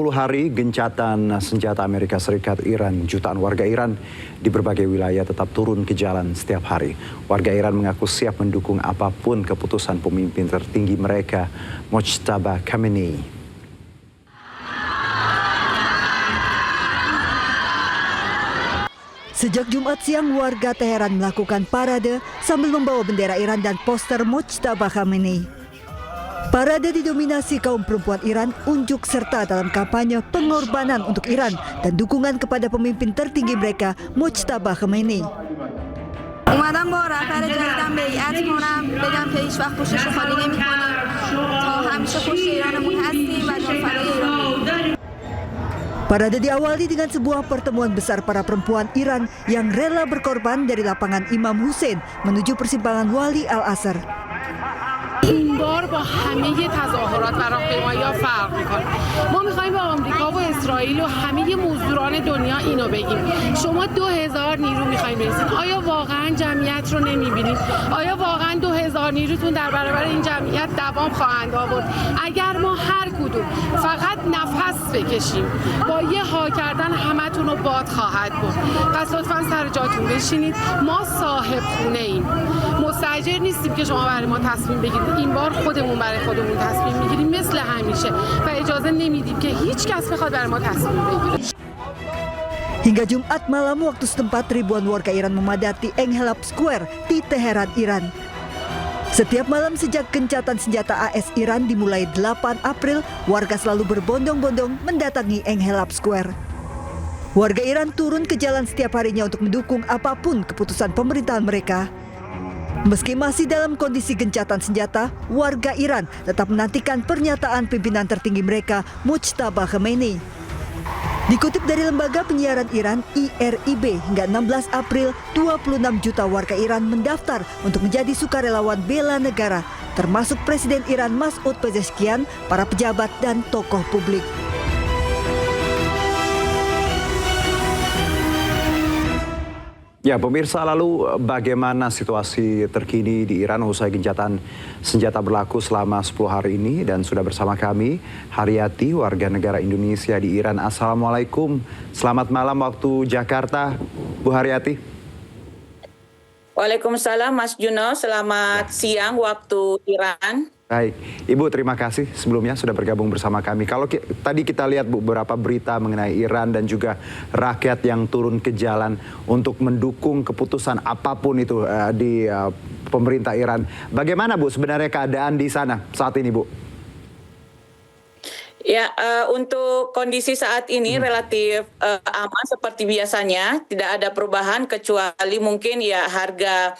10 hari gencatan senjata Amerika Serikat Iran, jutaan warga Iran di berbagai wilayah tetap turun ke jalan setiap hari. Warga Iran mengaku siap mendukung apapun keputusan pemimpin tertinggi mereka, Mojtaba Khamenei. Sejak Jumat siang, warga Teheran melakukan parade sambil membawa bendera Iran dan poster Mojtaba Khamenei. Parade didominasi kaum perempuan Iran unjuk serta dalam kampanye pengorbanan untuk Iran dan dukungan kepada pemimpin tertinggi mereka, Mojtaba Khamenei. اومدم با رهبر جدیدم بیعت کنم بگم که هیچ وقت پشتش رو خالی نمی‌کنیم تا همیشه پشت ایرانمون هستیم و جانفدای ایران. Parade diawali dengan sebuah pertemuan besar para perempuan Iran yang rela berkorban dari lapangan Imam Hussein menuju persimpangan Wali Al-Asr. این بار با همه تظاهرات و راهپیمایی‌ها فرق می‌کنه. ما می‌خوایم با آمریکا و اسرائیل و همه مزدوران دنیا اینو بگیم. شما 2000 نیرو می‌خواید برسید. آیا واقعاً جمعیت رو نمی‌بینید؟ آیا واقعاً 2000 نیروتون در برابر این جمعیت دوام خواهند آورد؟ اگر ما هر کدوم فقط نفس بکشیم با یه ها کردن همتون رو باد خواهد بود. پس لطفاً سر جاتون بشینید. ما صاحب خونه‌ایم. مستاجر نیستیم که شما برای ما تصمیم بگیرید. این بار خودمون برای خودمون تصمیم میگیریم مثل همیشه و اجازه نمیدیم که هیچ کس بخواد برای ما تصمیم بگیره. Hingga Jumat malam waktu setempat, ribuan warga Iran memadati Enghelab Square di Teheran, Iran. Setiap malam sejak gencatan senjata AS Iran dimulai 8 April, warga selalu berbondong-bondong mendatangi Enghelab Square. Warga Iran turun ke jalan setiap harinya untuk mendukung apapun keputusan pemerintahan mereka. Meski masih dalam kondisi gencatan senjata, warga Iran tetap menantikan pernyataan pimpinan tertinggi mereka, Mojtaba Khamenei. Dikutip dari lembaga penyiaran Iran, IRIB, hingga 16 April, 26 juta warga Iran mendaftar untuk menjadi sukarelawan bela negara, termasuk Presiden Iran Masoud Pezeshkian, para pejabat dan tokoh publik. Ya, pemirsa, lalu bagaimana situasi terkini di Iran usai gencatan senjata berlaku selama 10 hari ini? Dan sudah bersama kami Haryati, warga negara Indonesia di Iran. Assalamualaikum, selamat malam waktu Jakarta, Bu Haryati. Waalaikumsalam Mas Juno, selamat siang waktu Iran. Baik, Ibu, terima kasih sebelumnya sudah bergabung bersama kami. Kalau tadi kita lihat beberapa berita mengenai Iran dan juga rakyat yang turun ke jalan untuk mendukung keputusan apapun itu di pemerintah Iran. Bagaimana, Bu, sebenarnya keadaan di sana saat ini, Bu? Ya, untuk kondisi saat ini relatif aman seperti biasanya, tidak ada perubahan kecuali mungkin ya harga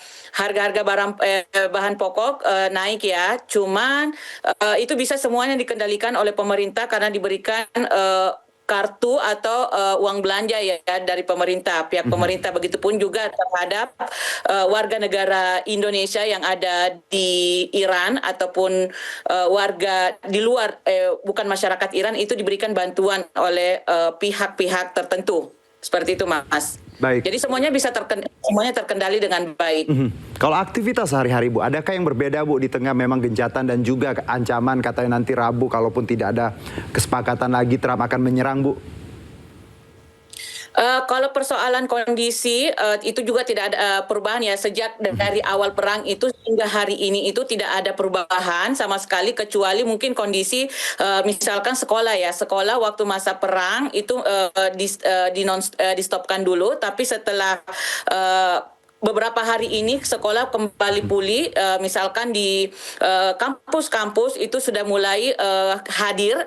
bahan pokok naik ya. Cuman itu bisa semuanya dikendalikan oleh pemerintah karena diberikan kartu atau uang belanja ya dari pemerintah, pihak pemerintah. Begitupun juga terhadap warga negara Indonesia yang ada di Iran ataupun warga di luar, bukan masyarakat Iran, itu diberikan bantuan oleh pihak-pihak tertentu. Seperti itu, Mas. Baik. Jadi semuanya bisa terkendali dengan baik. Kalau aktivitas sehari-hari, Bu, adakah yang berbeda, Bu, di tengah memang gencatan dan juga ancaman katanya nanti Rabu kalaupun tidak ada kesepakatan lagi Trump akan menyerang, Bu? Kalau persoalan kondisi itu juga tidak ada perubahan ya, sejak dari awal perang itu hingga hari ini itu tidak ada perubahan sama sekali, kecuali mungkin kondisi misalkan sekolah ya, sekolah waktu masa perang itu di-stopkan dulu, tapi setelah beberapa hari ini sekolah kembali pulih, misalkan di kampus-kampus itu sudah mulai hadir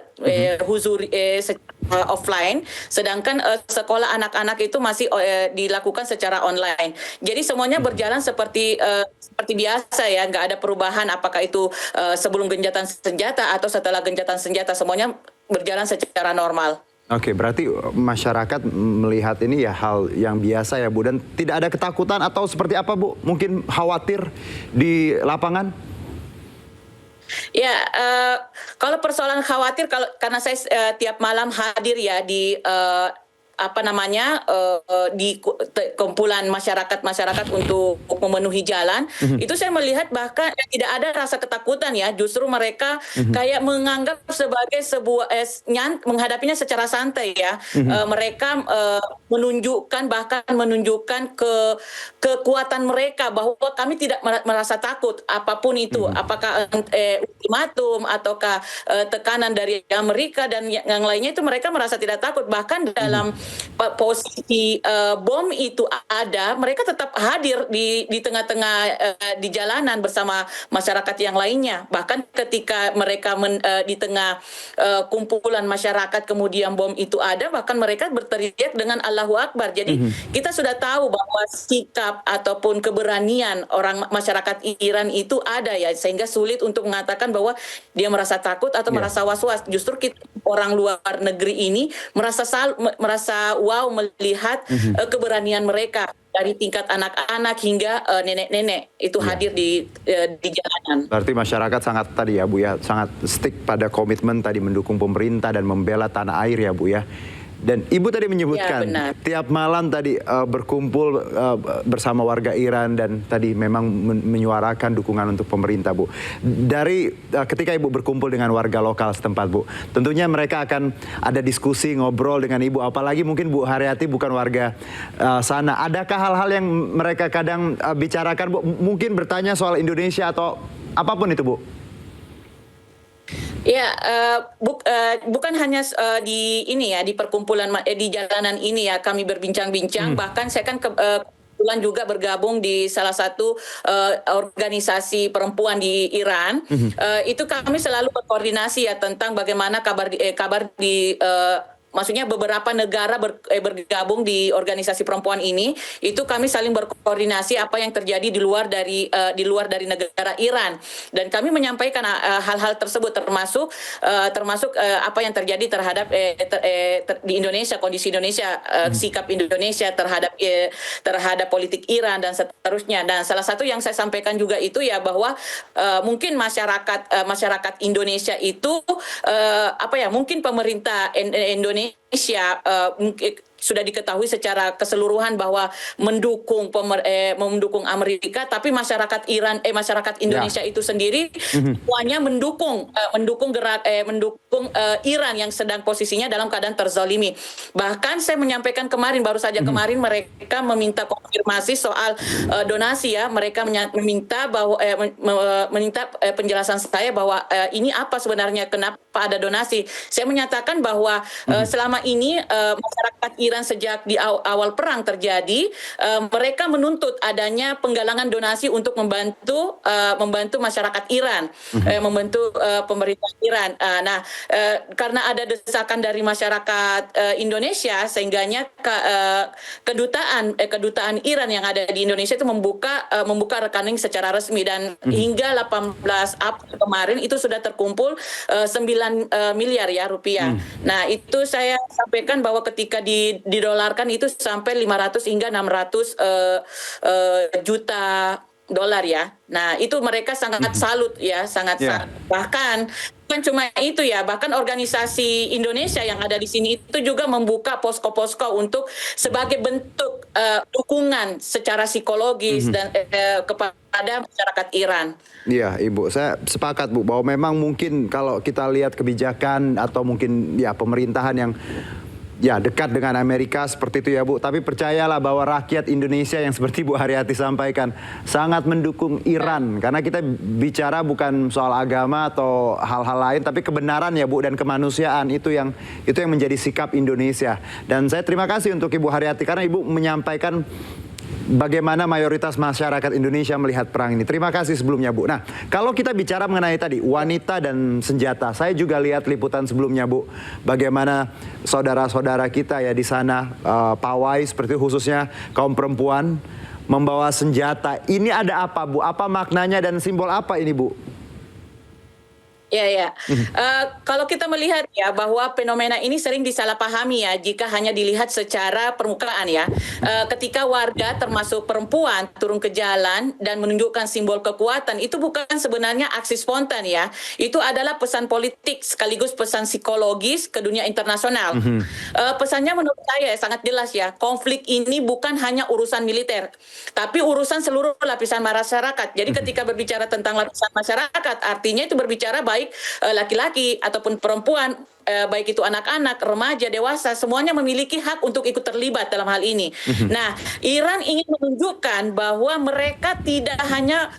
secara offline, sedangkan sekolah anak-anak itu masih dilakukan secara online. Jadi semuanya berjalan seperti biasa ya, nggak ada perubahan apakah itu sebelum gencatan senjata atau setelah gencatan senjata, semuanya berjalan secara normal. Oke, berarti masyarakat melihat ini ya hal yang biasa ya, Bu, dan tidak ada ketakutan atau seperti apa, Bu? Mungkin khawatir di lapangan? Ya, kalau persoalan khawatir, karena saya tiap malam hadir ya di di kumpulan masyarakat untuk memenuhi jalan, itu saya melihat bahkan tidak ada rasa ketakutan ya, justru mereka kayak menganggap sebagai sebuah menghadapinya secara santai ya. Mereka menunjukkan kekuatan mereka bahwa kami tidak merasa takut apapun itu, apakah ultimatum ataukah tekanan dari Amerika dan yang lainnya, itu mereka merasa tidak takut. Bahkan dalam posisi bom itu ada, mereka tetap hadir di tengah-tengah di jalanan bersama masyarakat yang lainnya. Bahkan ketika mereka di tengah kumpulan masyarakat kemudian bom itu ada, bahkan mereka berteriak dengan Allahu Akbar. Jadi kita sudah tahu bahwa sikap ataupun keberanian orang masyarakat Iran itu ada ya, sehingga sulit untuk mengatakan bahwa dia merasa takut atau merasa was-was. Justru kita orang luar negeri ini merasa wow melihat keberanian mereka, dari tingkat anak-anak hingga nenek-nenek itu hadir di jalanan. Berarti masyarakat sangat tadi ya Bu ya, sangat stick pada komitmen tadi mendukung pemerintah dan membela tanah air ya Bu ya. Dan Ibu tadi menyebutkan tiap malam tadi berkumpul bersama warga Iran dan tadi memang menyuarakan dukungan untuk pemerintah Bu. Dari ketika Ibu berkumpul dengan warga lokal setempat Bu, tentunya mereka akan ada diskusi, ngobrol dengan Ibu. Apalagi mungkin Bu Haryati bukan warga sana. Adakah hal-hal yang mereka kadang bicarakan Bu? Mungkin bertanya soal Indonesia atau apapun itu Bu? Ya, bukan hanya di perkumpulan di jalanan ini ya kami berbincang-bincang. Bahkan saya kan kebetulan juga bergabung di salah satu organisasi perempuan di Iran. Itu kami selalu berkoordinasi ya tentang bagaimana kabar di maksudnya beberapa negara bergabung di organisasi perempuan ini, itu kami saling berkoordinasi apa yang terjadi di luar dari negara Iran, dan kami menyampaikan hal-hal tersebut termasuk apa yang terjadi terhadap di Indonesia, kondisi Indonesia, sikap Indonesia terhadap politik Iran dan seterusnya. Dan salah satu yang saya sampaikan juga itu ya bahwa mungkin masyarakat Indonesia itu mungkin pemerintah Indonesia mungkin sudah diketahui secara keseluruhan bahwa mendukung Amerika, tapi masyarakat Indonesia itu sendiri semuanya mendukung Iran yang sedang posisinya dalam keadaan terzalimi. Bahkan saya menyampaikan baru saja kemarin mereka meminta konfirmasi soal donasi ya. Mereka meminta penjelasan saya bahwa ini apa sebenarnya, kenapa ada donasi. Saya menyatakan bahwa selama ini masyarakat Iran sejak di awal perang terjadi, mereka menuntut adanya penggalangan donasi untuk membantu masyarakat Iran, membantu pemerintah Iran. Karena ada desakan dari masyarakat Indonesia, sehingganya kedutaan Iran yang ada di Indonesia itu membuka rekening secara resmi, dan hingga 18 April kemarin itu sudah terkumpul 9 miliar ya rupiah. Nah, itu saya sampaikan bahwa ketika didolarkan itu sampai 500 hingga 600 juta dolar ya. Nah, itu mereka sangat salut ya, sangat. Bahkan bukan cuma itu ya, bahkan organisasi Indonesia yang ada di sini itu juga membuka posko-posko untuk sebagai bentuk dukungan secara psikologis dan kepada masyarakat Iran. Iya, Ibu, saya sepakat Bu bahwa memang mungkin kalau kita lihat kebijakan atau mungkin ya pemerintahan yang dekat dengan Amerika seperti itu ya Bu. Tapi percayalah bahwa rakyat Indonesia yang seperti Bu Haryati sampaikan sangat mendukung Iran. Karena kita bicara bukan soal agama atau hal-hal lain, tapi kebenaran ya Bu, dan kemanusiaan itu yang menjadi sikap Indonesia. Dan saya terima kasih untuk Ibu Haryati karena Ibu menyampaikan bagaimana mayoritas masyarakat Indonesia melihat perang ini. Terima kasih sebelumnya Bu. Nah, kalau kita bicara mengenai tadi wanita dan senjata, saya juga lihat liputan sebelumnya Bu, bagaimana saudara-saudara kita ya di sana, pawai seperti khususnya kaum perempuan membawa senjata. Ini ada apa Bu? Apa maknanya dan simbol apa ini Bu? Ya, ya. Kalau kita melihat ya bahwa fenomena ini sering disalahpahami ya jika hanya dilihat secara permukaan ya. Ketika warga termasuk perempuan turun ke jalan dan menunjukkan simbol kekuatan, itu bukan sebenarnya aksi spontan ya. Itu adalah pesan politik sekaligus pesan psikologis ke dunia internasional. Pesannya menurut saya sangat jelas ya. Konflik ini bukan hanya urusan militer, tapi urusan seluruh lapisan masyarakat. Jadi ketika berbicara tentang lapisan masyarakat, artinya itu berbicara baik laki-laki ataupun perempuan, baik itu anak-anak, remaja, dewasa, semuanya memiliki hak untuk ikut terlibat dalam hal ini. Nah, Iran ingin menunjukkan bahwa mereka tidak hanya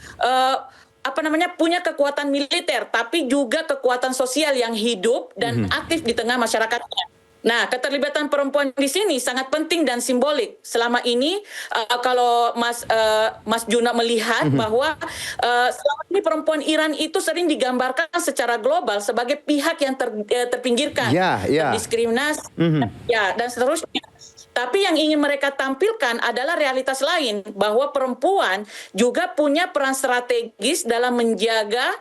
punya kekuatan militer, tapi juga kekuatan sosial yang hidup dan aktif di tengah masyarakatnya. Nah, keterlibatan perempuan di sini sangat penting dan simbolik. Selama ini, kalau Mas Juna melihat bahwa selama ini perempuan Iran itu sering digambarkan secara global sebagai pihak yang terpinggirkan, terdiskriminasi, ya, dan seterusnya. Tapi yang ingin mereka tampilkan adalah realitas lain, bahwa perempuan juga punya peran strategis dalam menjaga,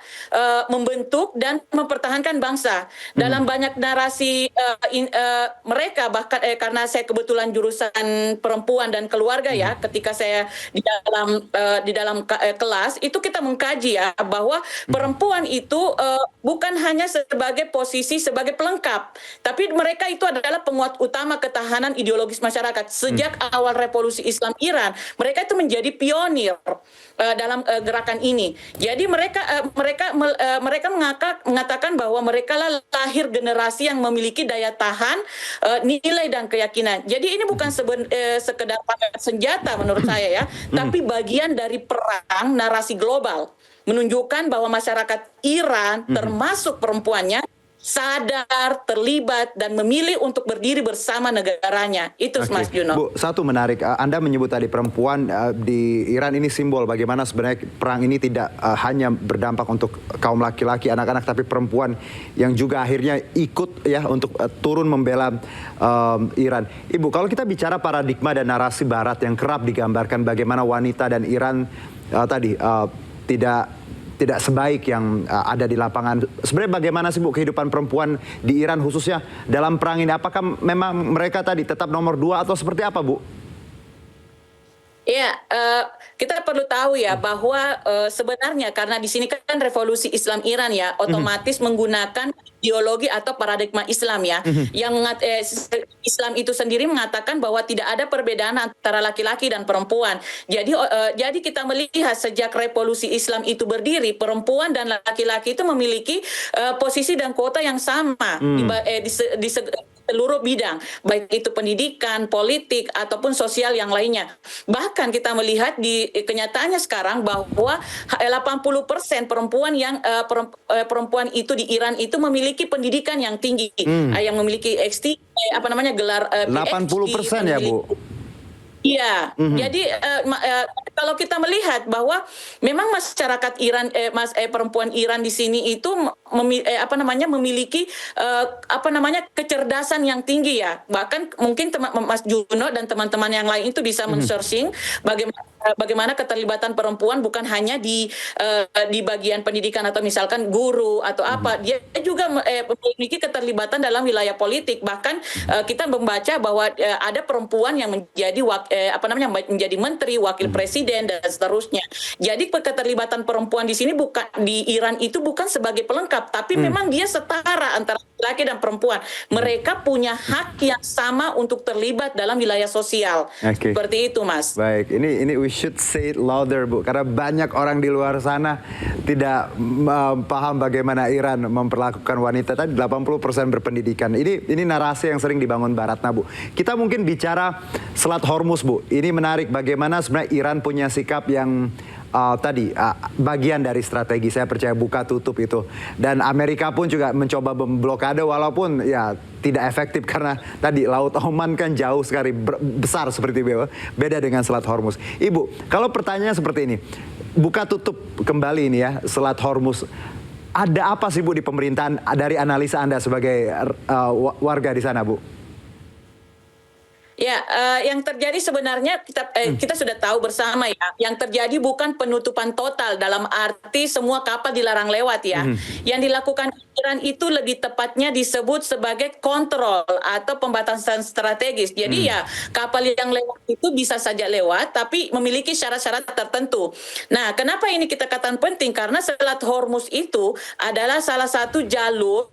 membentuk, dan mempertahankan bangsa. Dalam banyak narasi mereka, bahkan karena saya kebetulan jurusan perempuan dan keluarga ya, ketika saya di dalam kelas, itu kita mengkaji ya, bahwa perempuan itu bukan hanya sebagai posisi, sebagai pelengkap, tapi mereka itu adalah penguat utama ketahanan ideologis masyarakat. Sejak awal revolusi Islam Iran, mereka itu menjadi pionir dalam gerakan ini. Jadi mereka mengatakan bahwa mereka lah lahir generasi yang memiliki daya tahan, nilai dan keyakinan. Jadi ini bukan sekedar pakai senjata menurut saya ya, tapi bagian dari perang narasi global, menunjukkan bahwa masyarakat Iran termasuk perempuannya sadar, terlibat, dan memilih untuk berdiri bersama negaranya. Itu Mas Juno. Bu, satu menarik, Anda menyebut tadi perempuan di Iran ini simbol bagaimana sebenarnya perang ini tidak hanya berdampak untuk kaum laki-laki, anak-anak, tapi perempuan yang juga akhirnya ikut ya untuk turun membela Iran. Ibu, kalau kita bicara paradigma dan narasi barat yang kerap digambarkan bagaimana wanita dan Iran tidak sebaik yang ada di lapangan. Sebenarnya bagaimana sih Bu kehidupan perempuan di Iran khususnya dalam perang ini? Apakah memang mereka tadi tetap nomor 2 atau seperti apa Bu? Ya, kita perlu tahu ya bahwa sebenarnya karena di sini kan revolusi Islam Iran ya otomatis menggunakan ideologi atau paradigma Islam ya, yang Islam itu sendiri mengatakan bahwa tidak ada perbedaan antara laki-laki dan perempuan. Jadi kita melihat sejak revolusi Islam itu berdiri, perempuan dan laki-laki itu memiliki posisi dan kuota yang sama di seluruh bidang, baik itu pendidikan, politik, ataupun sosial yang lainnya. Bahkan kita melihat di kenyataannya sekarang bahwa 80% perempuan itu di Iran itu memiliki pendidikan yang tinggi, yang memiliki gelar PhD. 80% ya Bu? Iya, jadi kalau kita melihat bahwa memang masyarakat Iran, perempuan Iran di sini itu memiliki kecerdasan yang tinggi ya. Bahkan mungkin Mas Juno dan teman-teman yang lain itu bisa men-searching bagaimana keterlibatan perempuan bukan hanya di bagian pendidikan atau misalkan guru atau apa, dia juga memiliki keterlibatan dalam wilayah politik. Bahkan kita membaca bahwa ada perempuan yang menjadi menjadi menteri, wakil presiden dan seterusnya. Jadi keterlibatan perempuan di sini di Iran itu bukan sebagai pelengkap, tapi memang dia setara antara laki dan perempuan. Mereka punya hak yang sama untuk terlibat dalam wilayah sosial. Seperti itu, Mas. Baik, ini we should say it louder, Bu, karena banyak orang di luar sana tidak paham bagaimana Iran memperlakukan wanita. Tadi 80% berpendidikan. Ini narasi yang sering dibangun Barat. Nah, Bu, kita mungkin bicara Selat Hormuz, Bu. Ini menarik bagaimana sebenarnya Iran punya sikap yang bagian dari strategi, saya percaya, buka tutup itu. Dan Amerika pun juga mencoba memblokade walaupun ya tidak efektif karena tadi Laut Oman kan jauh sekali, besar seperti itu, beda dengan Selat Hormuz. Ibu, kalau pertanyaannya seperti ini, buka tutup kembali ini ya Selat Hormuz, ada apa sih Bu di pemerintahan dari analisa Anda sebagai warga di sana, Bu? Ya, yang terjadi sebenarnya kita sudah tahu bersama ya. Yang terjadi bukan penutupan total dalam arti semua kapal dilarang lewat ya. Yang dilakukan Iran itu lebih tepatnya disebut sebagai kontrol atau pembatasan strategis. Jadi ya kapal yang lewat itu bisa saja lewat, tapi memiliki syarat-syarat tertentu. Nah, kenapa ini kita katakan penting? Karena Selat Hormuz itu adalah salah satu jalur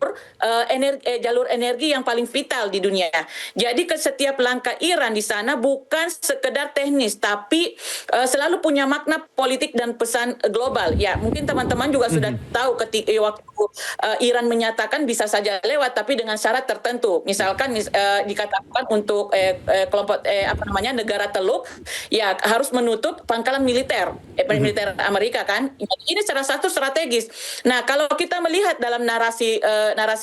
energi yang paling vital di dunia. Jadi ke setiap langkah Iran di sana bukan sekedar teknis, tapi selalu punya makna politik dan pesan global. Ya, mungkin teman-teman juga sudah tahu ketika waktu Iran menyatakan bisa saja lewat, tapi dengan syarat tertentu. Misalkan dikatakan untuk kelompok negara Teluk, ya harus menutup pangkalan militer, militer Amerika kan. Ini salah satu strategis. Nah, kalau kita melihat dalam narasi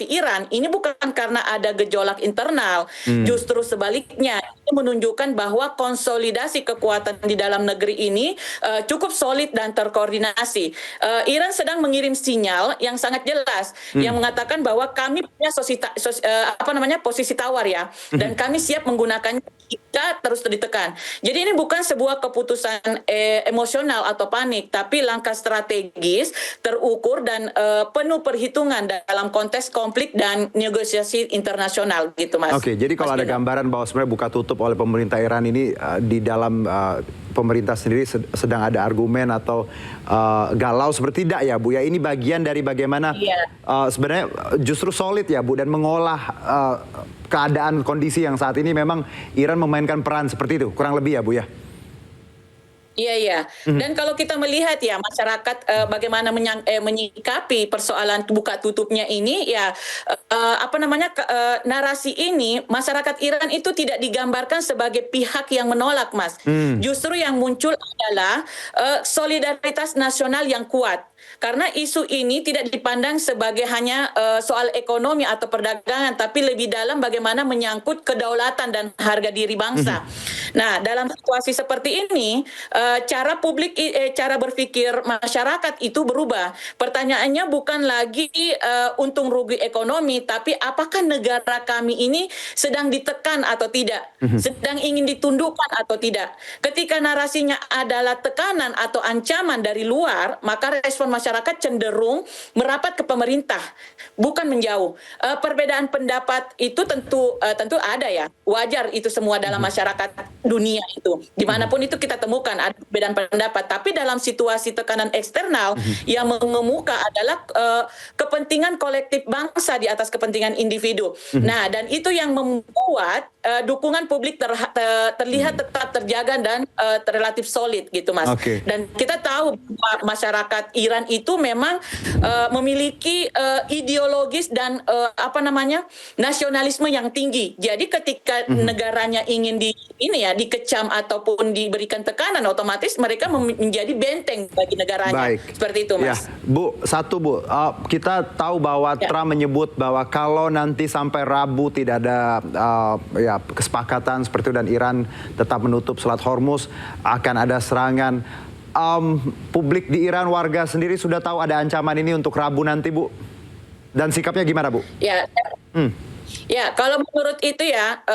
Iran, ini bukan karena ada gejolak internal, justru sebaliknya itu menunjukkan bahwa konsolidasi kekuatan di dalam negeri ini cukup solid dan terkoordinasi. Iran sedang mengirim sinyal yang sangat jelas yang mengatakan bahwa kami punya posisi tawar ya, dan kami siap menggunakannya jika terus ditekan. Jadi ini bukan sebuah keputusan emosional atau panik, tapi langkah strategis, terukur dan penuh perhitungan dalam konteks konflik dan negosiasi internasional gitu, Mas. Oke, jadi kalau ada gambaran bahwa sebenarnya buka tutup oleh pemerintah Iran ini di dalam pemerintah sendiri sedang ada argumen atau galau seperti tidak ya Bu ya, ini bagian dari bagaimana sebenarnya justru solid ya Bu, dan mengolah keadaan kondisi yang saat ini memang Iran memainkan peran seperti itu kurang lebih ya Bu ya. Iya. Dan kalau kita melihat ya masyarakat bagaimana menyikapi persoalan buka tutupnya ini ya narasi ini masyarakat Iran itu tidak digambarkan sebagai pihak yang menolak, Mas. Justru yang muncul adalah solidaritas nasional yang kuat. Karena isu ini tidak dipandang sebagai hanya soal ekonomi atau perdagangan, tapi lebih dalam bagaimana menyangkut kedaulatan dan harga diri bangsa. Nah, dalam situasi seperti ini, cara berpikir masyarakat itu berubah. Pertanyaannya bukan lagi untung rugi ekonomi, tapi apakah negara kami ini sedang ditekan atau tidak, sedang ingin ditundukkan atau tidak. Ketika narasinya adalah tekanan atau ancaman dari luar, maka respon masyarakat cenderung merapat ke pemerintah, bukan menjauh. Perbedaan pendapat itu tentu ada ya, wajar itu semua dalam masyarakat dunia itu. Dimanapun itu kita temukan ada perbedaan pendapat, tapi dalam situasi tekanan eksternal yang mengemuka adalah kepentingan kolektif bangsa di atas kepentingan individu. Nah, dan itu yang membuat dukungan publik terlihat tetap terjaga dan relatif solid gitu, Mas. Dan kita tahu bahwa masyarakat Iran itu memang memiliki ideologis dan nasionalisme yang tinggi. Jadi ketika negaranya ingin dikecam ataupun diberikan tekanan, otomatis mereka menjadi benteng bagi negaranya. Baik. Seperti itu, Mas. Ya, Bu, kita tahu bahwa Trump menyebut bahwa kalau nanti sampai Rabu tidak ada kesepakatan seperti itu dan Iran tetap menutup Selat Hormuz, akan ada serangan. Publik di Iran, warga sendiri sudah tahu ada ancaman ini untuk Rabu nanti, Bu. Dan sikapnya gimana, Bu? Ya, kalau menurut itu ya,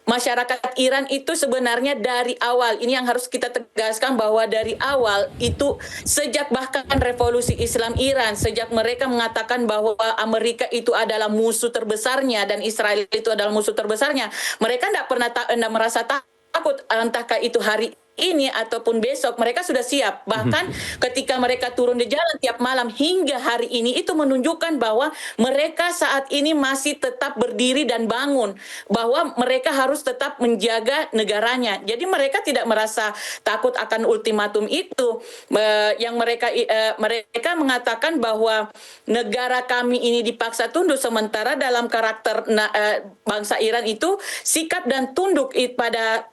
masyarakat Iran itu sebenarnya dari awal, ini yang harus kita tegaskan bahwa dari awal itu sejak bahkan revolusi Islam Iran, sejak mereka mengatakan bahwa Amerika itu adalah musuh terbesarnya dan Israel itu adalah musuh terbesarnya, mereka tidak pernah merasa takut, entahkah itu hari ini ataupun besok, mereka sudah siap. Bahkan ketika mereka turun di jalan tiap malam hingga hari ini, itu menunjukkan bahwa mereka saat ini masih tetap berdiri dan bangun, bahwa mereka harus tetap menjaga negaranya. Jadi mereka tidak merasa takut akan ultimatum itu. Yang mereka mengatakan bahwa negara kami ini dipaksa tunduk, sementara dalam karakter bangsa Iran itu sikap dan tunduk pada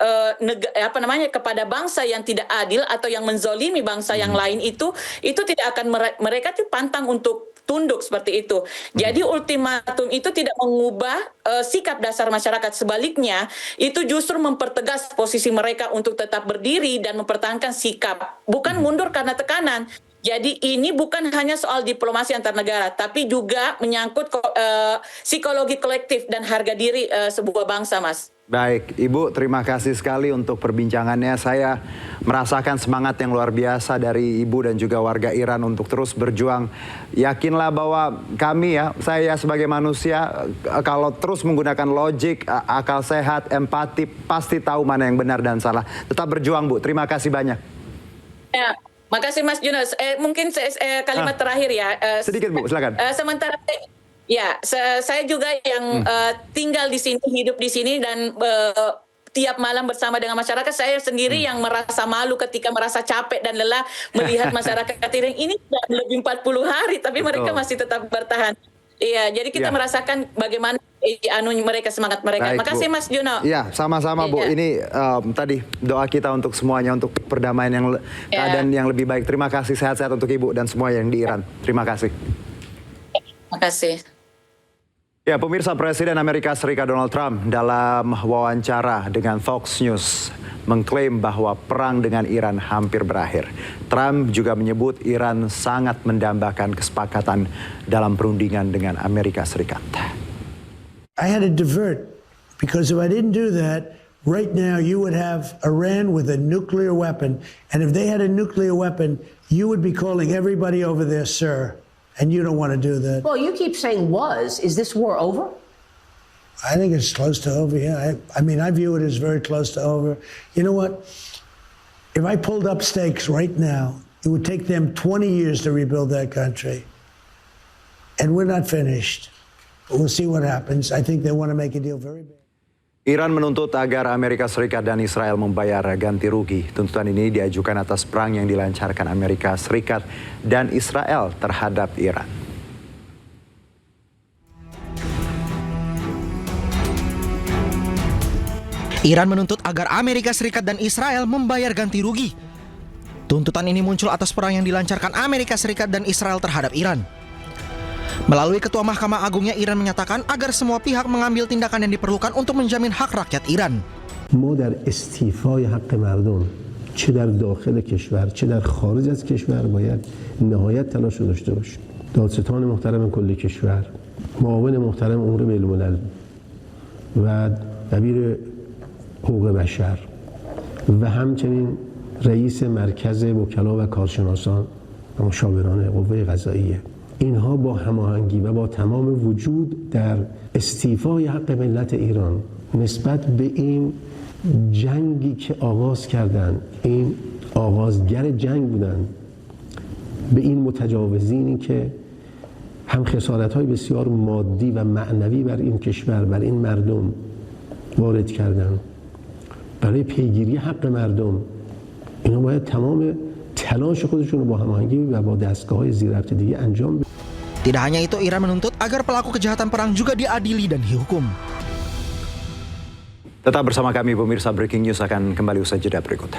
kepada bangsa yang tidak adil atau yang menzolimi bangsa yang lain itu tidak akan mereka tuh pantang untuk tunduk seperti itu. Jadi ultimatum itu tidak mengubah sikap dasar masyarakat, sebaliknya itu justru mempertegas posisi mereka untuk tetap berdiri dan mempertahankan sikap, bukan mundur karena tekanan. Jadi ini bukan hanya soal diplomasi antar negara, tapi juga menyangkut psikologi kolektif dan harga diri sebuah bangsa, Mas. Baik, Ibu, terima kasih sekali untuk perbincangannya. Saya merasakan semangat yang luar biasa dari Ibu dan juga warga Iran untuk terus berjuang. Yakinlah bahwa kami saya sebagai manusia, kalau terus menggunakan logik, akal sehat, empati, pasti tahu mana yang benar dan salah. Tetap berjuang, Bu. Terima kasih banyak. Ya. Makasih Mas Yunus. Mungkin kalimat terakhir ya. Sedikit Bu, silakan. Sementara saya juga yang tinggal di sini, hidup di sini dan tiap malam bersama dengan masyarakat, saya sendiri yang merasa malu ketika merasa capek dan lelah melihat masyarakat ini sudah lebih 40 hari tapi mereka masih tetap bertahan. Iya, jadi kita merasakan bagaimana semangat mereka. Baik, makasih Bu. Mas Juno. Iya, sama-sama Bu. Ini tadi doa kita untuk semuanya, untuk perdamaian yang keadaan yang lebih baik. Terima kasih, sehat-sehat untuk Ibu dan semua yang di Iran. Terima kasih. Makasih. Ya, pemirsa, Presiden Amerika Serikat Donald Trump dalam wawancara dengan Fox News mengklaim bahwa perang dengan Iran hampir berakhir. Trump juga menyebut Iran sangat mendambakan kesepakatan dalam perundingan dengan Amerika Serikat. I had to divert because if I didn't do that, right now you would have Iran with a nuclear weapon. And if they had a nuclear weapon, you would be calling everybody over there, sir. And you don't want to do that. Well, you keep saying was. Is this war over? I think it's close to over, yeah. I mean, I view it as very close to over. You know what? If I pulled up stakes right now, it would take them 20 years to rebuild that country. And we're not finished. We'll see what happens. I think they want to make a deal very big. Iran menuntut agar Amerika Serikat dan Israel membayar ganti rugi. Tuntutan ini diajukan atas perang yang dilancarkan Amerika Serikat dan Israel terhadap Iran. Iran menuntut agar Amerika Serikat dan Israel membayar ganti rugi. Tuntutan ini muncul atas perang yang dilancarkan Amerika Serikat dan Israel terhadap Iran. Melalui Ketua Mahkamah Agungnya, Iran menyatakan agar semua pihak mengambil tindakan yang diperlukan untuk menjamin hak rakyat Iran. ما در استیفای حق مردم چه در داخل کشور چه در خارج از کشور باید نهایت تلاش رو داشته باشیم. دادستان محترم کل کشور، معاون محترم امور بین الملل و دبیر حقوق بشر و همچنین رئیس مرکز وکلا و کارشناسان و مشاوران قوه قضاییه، اینها با هماهنگی و با تمام وجود در استیفای حق ملت ایران نسبت به این جنگی که آغاز کردن، این آغازگر جنگ بودن، به این متجاوزینی که هم خسارت‌های بسیار مادی و معنوی بر این کشور، بر این مردم وارد کردن، برای پیگیری حق مردم، اینا باید تمام تلاش خودشون رو با هماهنگی و با دستگاه‌های زیرربط دیگه انجام بدن. Tidak hanya itu, Iran menuntut agar pelaku kejahatan perang juga diadili dan dihukum. Tetap bersama kami pemirsa, Breaking News akan kembali usai jeda berikut.